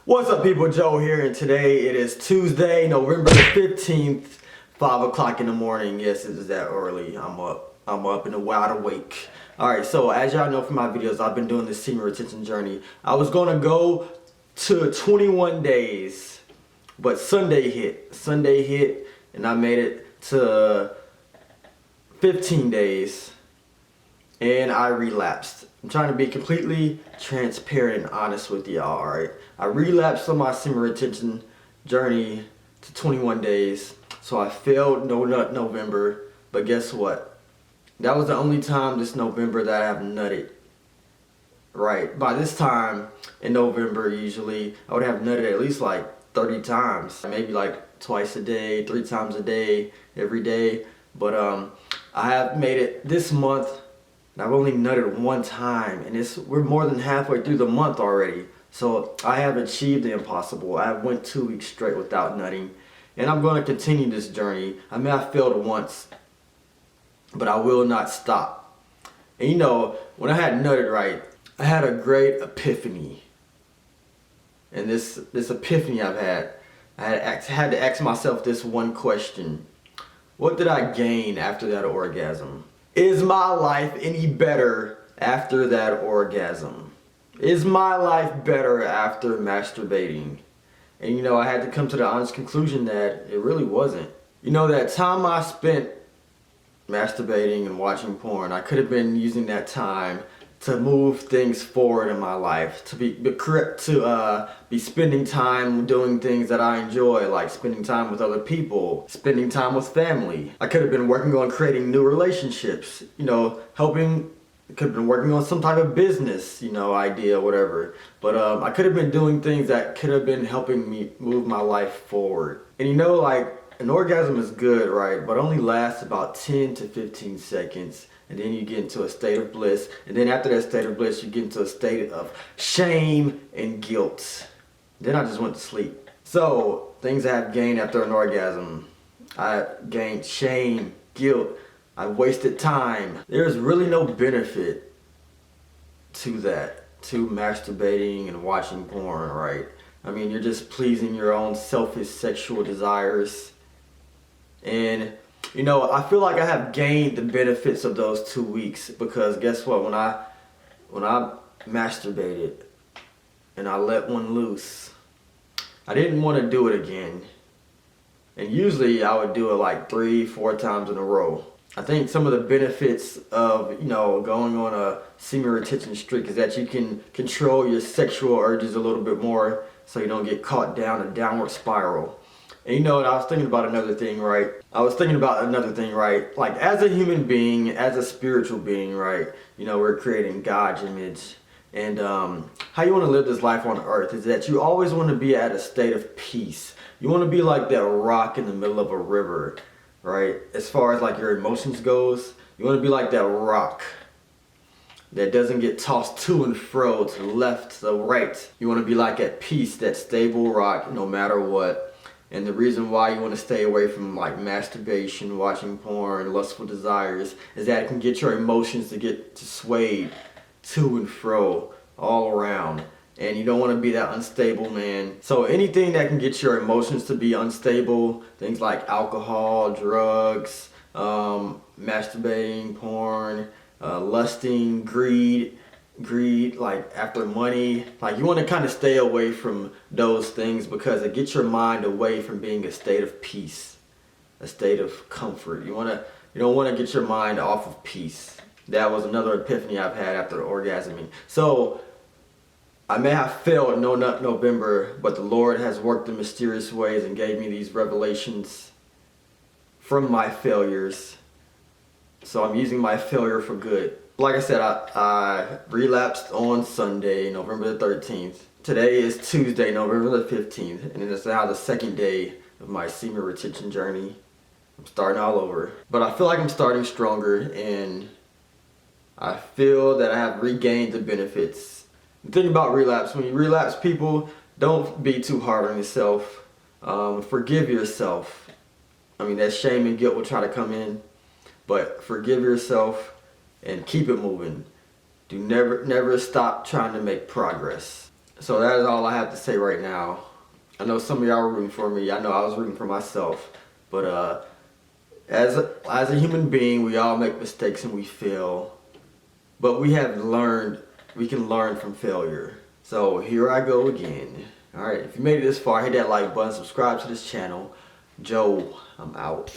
What's up, people? Joe here, and today it is Tuesday, November the 15th, 5 o'clock in the morning. Yes, it is that early. I'm up and wide awake. Alright, so as y'all know from my videos, I've been doing this senior retention journey. I was going to go to 21 days, but Sunday hit, and I made it to 15 days, and I relapsed. I'm trying to be completely transparent and honest with y'all, alright? I relapsed on my senior retention journey to 21 days, so I failed No Nut November, but guess what? That was the only time this November that I have nutted. Right, by this time in November, usually, I would have nutted at least like 30 times. Maybe like twice a day, 3 times a day, every day. But I have made it this month. I've only nutted 1 time, and we're more than halfway through the month already. So I have achieved the impossible. I went 2 weeks straight without nutting, and I'm going to continue this journey. I mean, I failed once, but I will not stop. And you know, when I had nutted right, I had a great epiphany. And this epiphany I've had, I had to ask myself this one question: what did I gain after that orgasm? Is my life any better after that orgasm? Is my life better after masturbating? And you know, I had to come to the honest conclusion that it really wasn't. You know, that time I spent masturbating and watching porn, I could have been using that time to move things forward in my life, to be spending time doing things that I enjoy, like spending time with other people, spending time with family. I could have been working on creating new relationships, you know, could have been working on some type of business, you know, idea, whatever. But I could have been doing things that could have been helping me move my life forward. And you know, like, an orgasm is good, right? But only lasts about 10 to 15 seconds. And then you get into a state of bliss. And then after that state of bliss, you get into a state of shame and guilt. Then I just went to sleep. So, things I have gained after an orgasm. I gained shame, guilt. I wasted time. There's really no benefit to that, to masturbating and watching porn, right? I mean, you're just pleasing your own selfish sexual desires. And you know, I feel like I have gained the benefits of those 2 weeks, because guess what? When I masturbated and I let one loose, I didn't want to do it again. And usually I would do it like 3-4 times in a row. I think some of the benefits of, you know, going on a senior retention streak is that you can control your sexual urges a little bit more, so you don't get caught down a downward spiral. And you know, I was thinking about another thing, right? Like, as a human being, as a spiritual being, right? You know, we're creating God's image. And how you want to live this life on earth is that you always want to be at a state of peace. You want to be like that rock in the middle of a river, right? As far as like your emotions goes, you want to be like that rock that doesn't get tossed to and fro, to the left, to the right. You want to be like at peace, that stable rock, no matter what. And the reason why you want to stay away from like masturbation, watching porn, lustful desires, is that it can get your emotions to sway to and fro all around. And you don't want to be that unstable man. So anything that can get your emotions to be unstable, things like alcohol, drugs, masturbating, porn, lusting, greed, like after money, like you want to kind of stay away from those things, because it gets your mind away from being a state of peace, a state of comfort. You don't want to get your mind off of peace. That was another epiphany I've had after orgasming. So I may have failed No Nut November, but the Lord has worked in mysterious ways and gave me these revelations from my failures. So I'm using my failure for good. Like I said, I relapsed on Sunday, November the 13th. Today is Tuesday, November the 15th, and it is now the 2nd day of my senior retention journey. I'm starting all over. But I feel like I'm starting stronger, and I feel that I have regained the benefits. The thing about relapse, when you relapse, people, don't be too hard on yourself. Forgive yourself. I mean, that shame and guilt will try to come in, but forgive yourself and keep it moving. Do never stop trying to make progress. So that is all I have to say right now. I know some of y'all were rooting for me. I know I was rooting for myself. But as a human being, we all make mistakes and we fail. But we can learn from failure. So here I go again. Alright, if you made it this far, hit that like button, subscribe to this channel. Joe, I'm out.